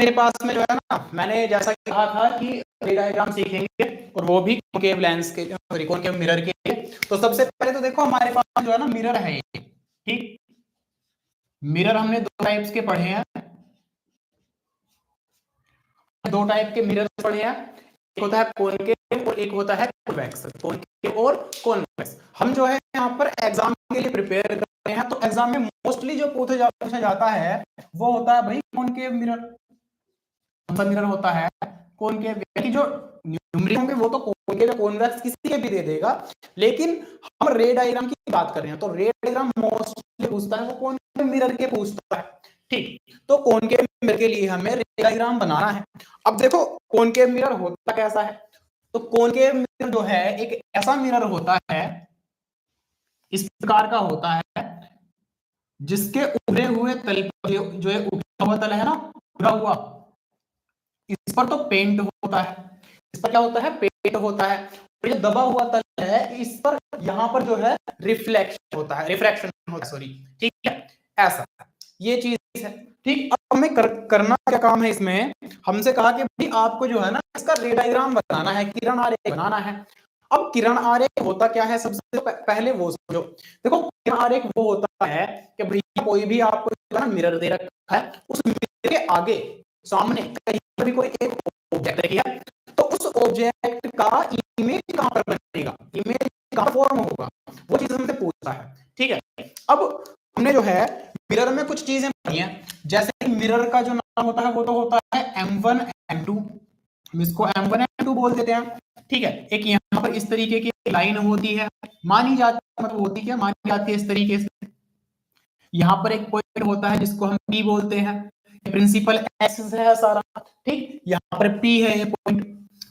मेरे पास में जो है ना, मैंने जैसा कि कहा था कि रे डायग्राम सीखेंगे और वो भी कॉनकेव लेंस के, सॉरी कॉनकेव मिरर के लिए। तो सबसे पहले तो देखो हमारे पास जो है ना मिरर है ये, ठीक। मिरर हमने दो टाइप्स के पढ़े हैं, दो टाइप के मिरर पढ़े हैं, एक होता है कॉनकेव और एक होता है कॉन्वेक्स। कॉनकेव और कॉन्वेक्स हम जो है यहाँ पर एग्जाम के लिए प्रिपेयर कर रहे हैं, तो एग्जाम में मोस्टली जो पूछा जाता है वो होता है भाई कॉनकेव मिरर। कौन सा मिरर होता है? कॉनकेव। की जो न्यूमरी होंगे वो तो कॉनकेव या कॉन्वेक्स किसी के भी दे देगा, लेकिन हम रे डायग्राम की बात कर रहे हैं, तो रे डायग्राम मोस्टली पूछता है वो कॉनकेव मिरर के पूछता है, ठीक। तो कॉनकेव मिरर के लिए हमें रे डायग्राम बनाना है। अब देखो कॉनकेव मिरर होता कैसा है, तो कॉनकेव मिरर जो है एक ऐसा मिरर होता है, इस प्रकार का होता है, जिसके उभरे हुए तल पर जो है उभरा हुआ तल है ना, उभरा हुआ, इस पर तो पेंट होता है, इस पर क्या होता है? पेंट होता है। और ये दबा हुआ तल है, इस पर यहाँ पर जो है रिफ्लेक्शन होता है, रिफ्रैक्शन होता है, सॉरी, ठीक है, ऐसा ये चीज है, ठीक। अब हमें करना क्या काम है इसमें, हमसे कहा कि भाई आपको जो है ना इसका रे डायग्राम बनाना है, किरण आरेख बनाना है। अब किरण आरेख होता क्या है, सबसे पहले वो समझो। देखो किरण आरेख वो होता है कि भैया कोई भी आपको मिरर दे रखा है, उस मिरर के आगे सामने कहीं पर भी कोई एक ऑब्जेक्ट रखिए, तो उस ऑब्जेक्ट का इमेज कहां पर बनेगा, इमेज कहां फॉर्म होगा, वो चीज हमसे पूछता है, ठीक है। अब हमने जो है मिरर में कुछ चीजें पढ़ी हैं, जैसे मिरर का जो नाम होता है वो तो होता है M1 M2, हम इसको M1 M2 बोल देते हैं, ठीक है। एक यहाँ पर इस तरीके की लाइन होती है, मानी जाती है, मतलब होती क्या, मानी जाती है इस तरीके से। यहाँ पर एक पॉइंट होता है जिसको हम P बोलते हैं, प्रिंसिपल एक्सिस है सारा, ठीक। यहाँ पर P है ये पॉइंट,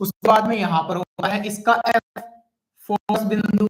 उसके बाद में यहाँ पर होता है इसका F, फोकस बिंदु,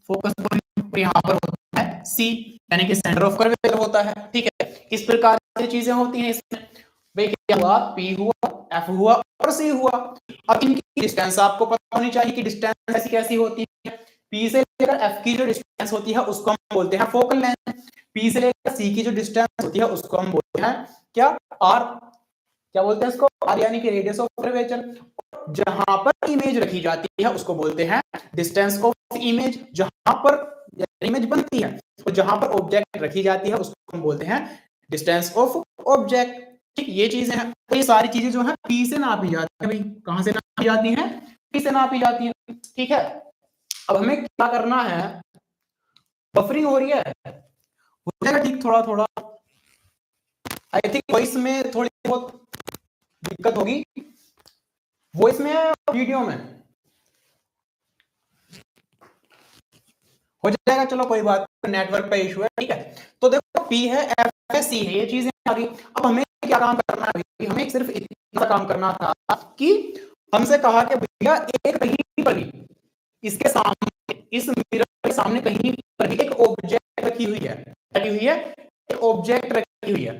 फोकस पॉइंट, यहाँ पर होता है C, यानी कि सेंटर ऑफ कर्वेचर होता है, ठीक है। इस प्रकार की चीजें होती हैं इसमें। भाई क्या हुआ, P हुआ, F हुआ और C हुआ। अब इनकी डिस्टेंस आपको पता होनी चाहिए कि डिस्टेंस ऐसी कैसी होती है। P से लेकर F की जो डिस्टेंस होती है उसको हम बोलते हैं फोकल लेंथ, P से लेकर C की जो डिस्टेंस होती है उसको हम बोलते हैं क्या, R, क्या बोलते हैं इसको, R यानी कि रेडियस ऑफ कर्वेचर। जहां पर इमेज रखी जाती है उसको बोलते हैं डिस्टेंस ऑफ इमेज, जहां पर इमेज बनती है तो जहां पर ऑब्जेक्ट रखी जाती है उसको हम बोलते हैं डिस्टेंस ऑफ ऑब्जेक्ट, ठीक। ये चीजें हैं, तो ये सारी चीजें जो है P से नापी जाती है। भाई कहां से नापी जाती है? P से नापी जाती है, ठीक है। अब हमें क्या करना है, बफरिंग हो रही है, हो जाएगा ठीक थोड़ा थोड़ा, आई थिंक वॉइस में थोड़ी बहुत दिक्कत होगी, वॉइस में वीडियो में हो जाएगा, चलो कोई बात, नेटवर्क पे इशू है, ठीक है। तो देखो P है, F है, C है, ये चीजें आ गई। अब हमें क्या काम करना है, हमें सिर्फ इतना काम करना था कि हमसे कहा कि भैया एक कहीं पर भी इसके सामने, इस मिरर के सामने कहीं पर भी एक ऑब्जेक्ट रखी हुई है, रखी हुई है, एक ऑब्जेक्ट रखी हुई है।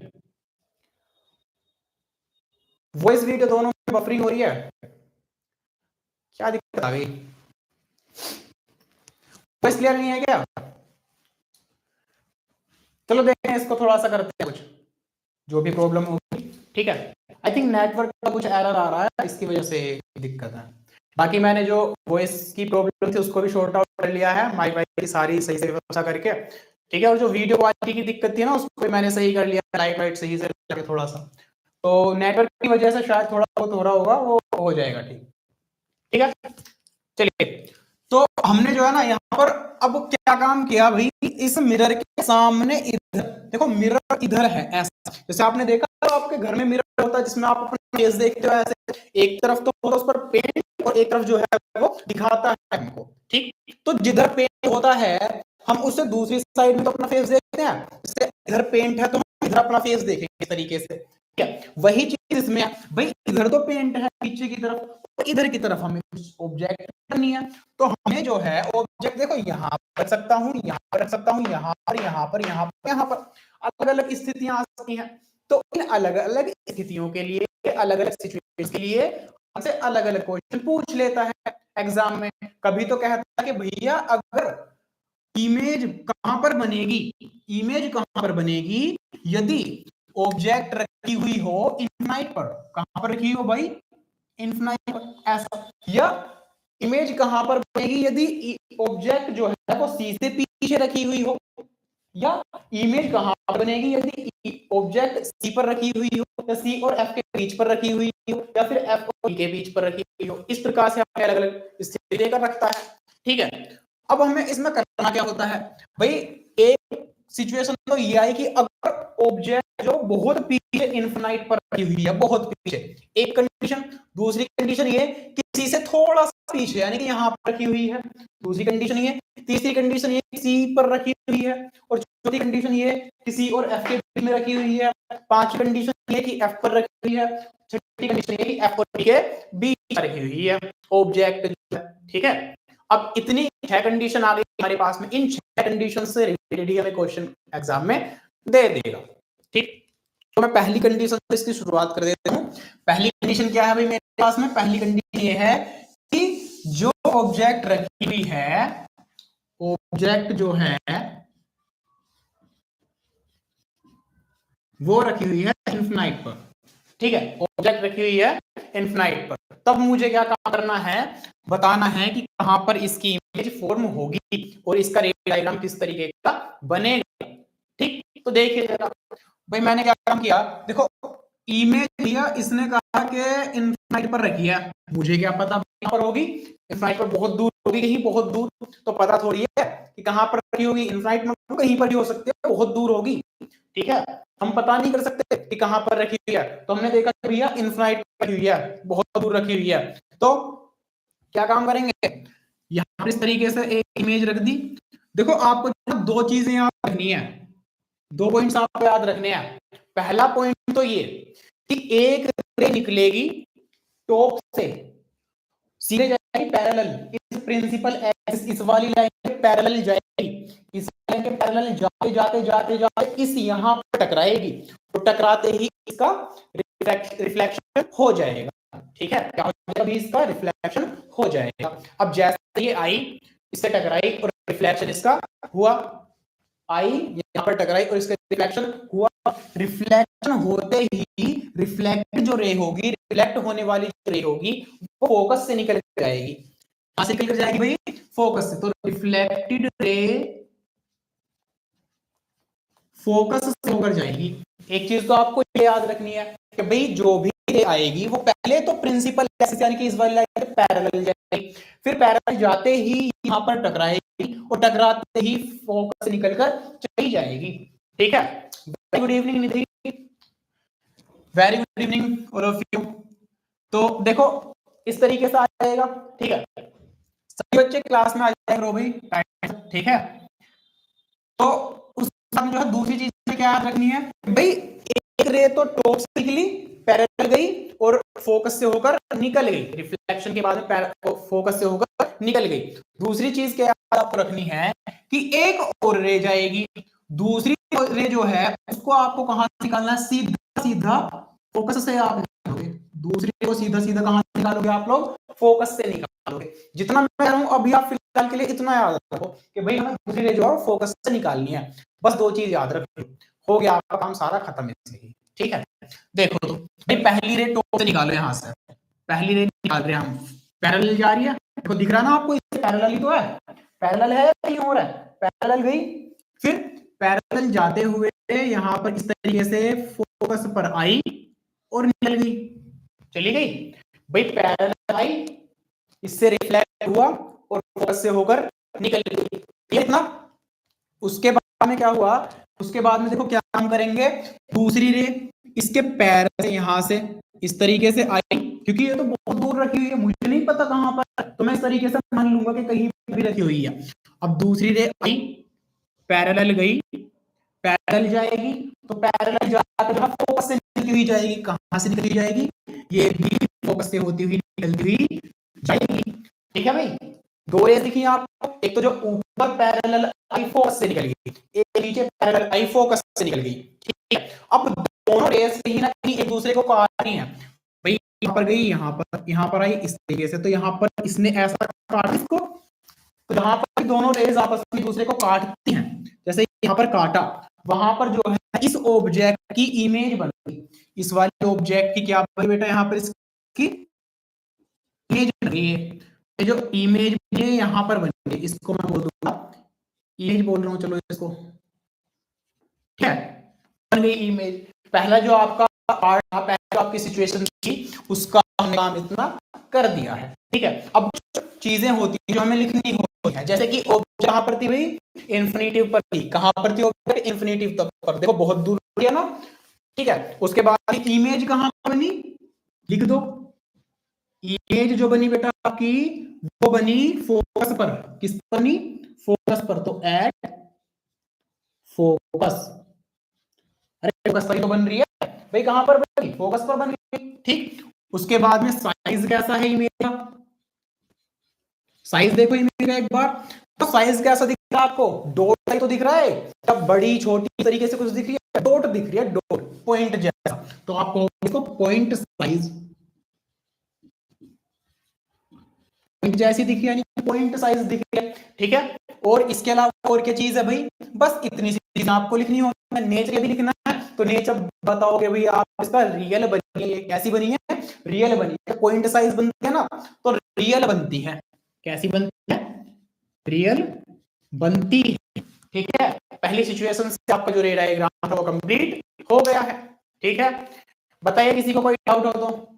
वॉइस वीडियो दोनों में बफरिंग हो रही है, क्या दिक्कत आ गई? वॉइस क्लियर नहीं है क्या? चलो देखते हैं, इसको थोड़ा सा करते हैं, कुछ जो भी प्रॉब्लम होगी, ठीक है। आई थिंक नेटवर्क का कुछ एरर आ रहा है, इसकी वजह से दिक्कत है। बाकी मैंने जो वॉइस की प्रॉब्लम थी उसको भी शॉर्ट आउट कर लिया है, माइक वाइक की सारी सही से व्यवस्था करके, ठीक है। और जो वीडियो क्वालिटी की दिक्कत थी ना उसको मैंने सही कर लिया, लाइट वाइट सही से करके थोड़ा सा, तो नेटवर्क की वजह से शायद थोड़ा बहुत हो रहा होगा, वो हो जाएगा, ठीक, ठीक है। चलिए, तो हमने जो है ना यहाँ पर अब क्या काम किया भाई, इस मिरर के सामने इधर देखो, मिरर इधर है ऐसा, जैसे आपने देखा तो आपके घर में मिरर होता है जिसमें आप अपना फेस देखते हो ऐसे, एक तरफ तो होता है उस पर पेंट और एक तरफ जो है वो दिखाता है हमको, ठीक। तो जिधर पेंट होता है हम उससे दूसरी साइड में तो अपना फेस देखते हैं, जैसे इधर पेंट है तो हम इधर अपना फेस देखेंगे इस तरीके से, ठीक है। वही चीज इसमें भाई, इधर तो पेंट है पीछे की तरफ, इधर की तरफ हमें कुछ ऑब्जेक्ट करनी है, तो हमें जो है ऑब्जेक्ट देखो यहाँ पर रख सकता हूँ, यहाँ पर रख सकता हूँ, यहाँ पर, यहाँ पर, यहाँ पर, यहाँ पर, अलग अलग स्थितियां आ सकती हैं। तो इन अलग अलग स्थितियों के लिए, अलग अलग सिचुएशन के लिए हमसे अलग अलग क्वेश्चन पूछ लेता है एग्जाम में। कभी तो कहता है कि भैया अगर इमेज कहां पर बनेगी, इमेज कहां पर बनेगी, यदि ऑब्जेक्ट रखी हुई हो इनफाइनाइट पर, कहां पर रखी हो भाई, इनफाइनाइट पर ऐसा, या इमेज कहां पर बनेगी यदि ऑब्जेक्ट जो है वो सी से पीछे रखी हुई हो, या इमेज कहां पर बनेगी यदि ऑब्जेक्ट सी पर रखी हुई हो, या सी और एफ के बीच पर रखी हुई हो, या फिर एफ और ई के बीच पर रखी हुई हो। इस प्रकार से हमें अलग अलग स्थिति देकर रखता है, ठीक है। अब हमें इसमें करना क्या होता है भाई, एक सिचुएशन तो ये आई कि अगर ऑब्जेक्ट जो बहुत पीछे इनफिनाइट पर रखी हुई है, बहुत पीछे, एक कंडीशन। दूसरी कंडीशन ये किसी से थोड़ा सा पीछे, यानी कि यहां पर रखी हुई है, दूसरी कंडीशन ये। तीसरी कंडीशन ये सी पर रखी हुई है, और चौथी कंडीशन ये कि सी और एफ के बीच में रखी हुई है। पांचवी कंडीशन ये कि एफ पर रखी हुई है। छठी कंडीशन ये कि एफ और ई के बीच में रखी हुई है ऑब्जेक्ट, ठीक है। अब इतनी 6 कंडीशन आ गई हमारे पास में, इन 6 कंडीशन से रिलेटेड ही हमें क्वेश्चन एग्जाम में दे देगा, ठीक। तो मैं पहली कंडीशन से इसकी शुरुआत कर देता हूं। पहली कंडीशन क्या है भाई मेरे पास में, पहली कंडीशन ये है कि जो ऑब्जेक्ट रखी हुई है, ऑब्जेक्ट जो है वो रखी हुई है इनफिनाइट पर, ठीक है। ऑब्जेक्ट रखी हुई है इनफिनाइट पर, तब मुझे क्या काम करना है, बताना है कि कहां पर इसकी इमेज फॉर्म होगी और इसका रेट डायग्राम किस तरीके का बनेगा, ठीक। तो देखिए जरा भाई, मैंने क्या काम किया, देखो इमेज दिया, इसने कहा कि इनफिनाइट पर रखी है, मुझे क्या पता कहां पर होगी, इनफिनाइट पर बहुत दूर होगी, कहीं बहुत दूर, तो पता थोड़ी है कि कहां पर रखी होगी। इनफिनाइट में कहीं पर भी हो सकती है, बहुत दूर होगी, ठीक है। हम पता नहीं कर सकते कि कहां पर रखी हुई है, तो हमने देखा भैया इनफिनाइट पर रखी हुई है, बहुत दूर रखी हुई है। तो क्या काम करेंगे, यहां पर इस तरीके से एक इमेज रख दी। देखो आपको दो चीजें याद रखनी है, दो पॉइंट्स आपको याद रखने हैं। पहला पॉइंट तो ये कि एक रे निकलेगी टॉप से, सीधे जाएगी पैरेलल, इस प्रिंसिपल एक्सिस, इस वाली लाइन के पैरेलल जाएगी, इस लाइन के पैरेलल जाते जाते जाते जाते इस यहां पर टकराएगी, तो टकराते ही इसका रिफ्लेक्शन हो जाएगा, ठीक है। क्या हो जाएगा अभी, इसका रिफ्लेक्शन हो जाएगा। अब जैसे ये आई, इससे टकराई और रिफ्लेक्शन इसका हुआ, आई यहां पर टकराई और इसका रिफ्लेक्शन हुआ। रिफ्लेक्शन होते ही रिफ्लेक्ट जो रे होगी, रिफ्लेक्ट होने वाली जो रे होगी वो फोकस से निकल जाएगी। कहां से निकल कर जाएगी भाई, फोकस से। तो रिफ्लेक्टेड रे फोकस से होकर जाएगी। एक चीज तो आपको याद रखनी है कि भाई जो भी रे आएगी वो पहले तो प्रिंसिपल एक्सिस यानी कि इस वाली लाइन के पैरेलल जाएगी, फिर पैरेलल जाते ही यहां पर टकराएगी और टकराते ही फोकस से निकलकर चली जाएगी, ठीक है। Very good evening Nidhi, very good evening all of you. तो देखो इस तरीके से आ जाएगा, ठीक है। सभी बच्चे क्लास में आ जाएंगे भाई, ठीक है। तो उस समय जो है दूसरी चीज क्या याद रखनी है भाई, एक रे तो टॉप से निकली, पैरेलल गई और फोकस से होकर निकल गई, रिफ्लेक्शन के बाद में फोकस से होकर निकल गई। दूसरी चीज क्या आपको रखनी है कि एक और रे जाएगी, दूसरी रे जो है उसको आपको कहां से निकालना है, सीधा सीधा फोकस से आप निकालोगे। दूसरी को सीधा सीधा कहां से निकालोगे आप लोग, फोकस से निकालोगे। जितना मैं कह रहा हूं अभी आप फिलहाल के लिए इतना याद रखो कि भाई हमें दूसरी रे जो है फोकस से निकालनी है, बस दो चीज याद रखो, हो गया आपका काम सारा खत्म इससे ही, ठीक है। देखो तो भाई पहली रे टॉप से निकालो, यहां से पहली रे निकाल रहे हैं हम, पैरेलल जा रही है, देखो दिख रहा है ना आपको, इससे पैरेलल ही तो है, पैरेलल है कहीं और है, पैरेलल गई, फिर पैरेलल जाते हुए यहां पर इस तरीके से फोकस पर आई और निकल गई, चली गई भाई। पैरेलल आई, इससे रिफ्लेक्ट हुआ और फोकस से होकर निकल गई, ठीक ना। उसके बाद में क्या हुआ, उसके बाद में देखो क्या काम करेंगे, दूसरी रे इसके पैर से यहां से इस तरीके से आई, क्योंकि ये तो बहुत दूर रखी हुई है, मुझे नहीं पता कहां पर, तो मैं इस तरीके से मान लूंगा कि कहीं भी रखी हुई है। अब दूसरी रे आई, पैरेलल गई, पैरेलल जाएगी, तो पैरेलल जाकर फोकस से निकलती हुई जाएगी, कहां से निकली जाएगी, ये भी फोकस से होती हुई निकलती हुई जाएगी, ठीक है भाई। दो रेस दिखी आपको, एक तो जो ऊपर पैरेलल आई फोकस से निकल गई, एक नीचे पैरेलल आई फोकस से निकल गई, ठीक है। अब दोनों रेस कहीं ना कहीं एक दूसरे को काट रही हैं भाई, यहां पर गई, यहां पर आई इस तरीके से, तो यहां पर इसने ऐसा काटा इसको, तो यहां पर दोनों रेस आपस में दूसरे को काटती हैं, जैसे यहां पर काटा, वहां पर जो है इस ऑब्जेक्ट की इमेज बन गई, इस वाले ऑब्जेक्ट की क्या बनी बेटा, यहाँ पर इसकी इमेज बन गई है। ये जो इमेज ये यहाँ पर बनी है, इसको मैं बोल दूंगा इमेज बोल रहा हूँ, चलो इसको, ठीक है, बन गई इमेज। पहला जो आपका पार्ट था, पहले जो आपकी सिचुएशन थी, उसका हमने काम इतना कर दिया है, ठीक है। अब चीजें होती है जो हमें लिखनी होती है, जैसे कि कहां पर थी भाई, इंफिनिटिव पर थी, कहां पर थी ऑब्जेक्ट, इंफिनिटिव पर, देखो बहुत दूर है ना, ठीक है। उसके बाद इमेज कहां बनी, लिख दो, इमेज जो बनी बेटा आपकी वो बनी फोकस पर, किस पर बनी, फोकस पर, तो एट फोकस, अरे फोकस पर तो बन रही है भाई, कहां पर बनी, फोकस पर बन रही है, ठीक। उसके बाद में साइज कैसा है इमेज का, साइज देखो इमेज का एक बार, तो साइज कैसा दिख रहा है आपको, डॉट साइज तो दिख रहा है, तब बड़ी छोटी तरीके से कुछ दिख रही है, डॉट दिख रही है, डॉट पॉइंट जैसा, तो आपको इसको पॉइंट साइज, पॉइंट जैसी दिख रही है, यानी पॉइंट साइज दिख रही है, ठीक है। और इसके अलावा और क्या चीज है भाई, बस इतनी सी चीज आपको लिखनी होती है। नेचर भी लिखना है, तो नेचर बताओगे भाई आप, इसका रियल बनी है, कैसी बनी है, रियल बनी है, पॉइंट साइज बनती है ना, तो रियल बनती है, कैसी बनती है, रियल बनती है, ठीक है। पहली सिचुएशन से आपका जो रे डायग्राम था वो कंप्लीट हो गया है, ठीक है। बताइए किसी को कोई डाउट हो तो।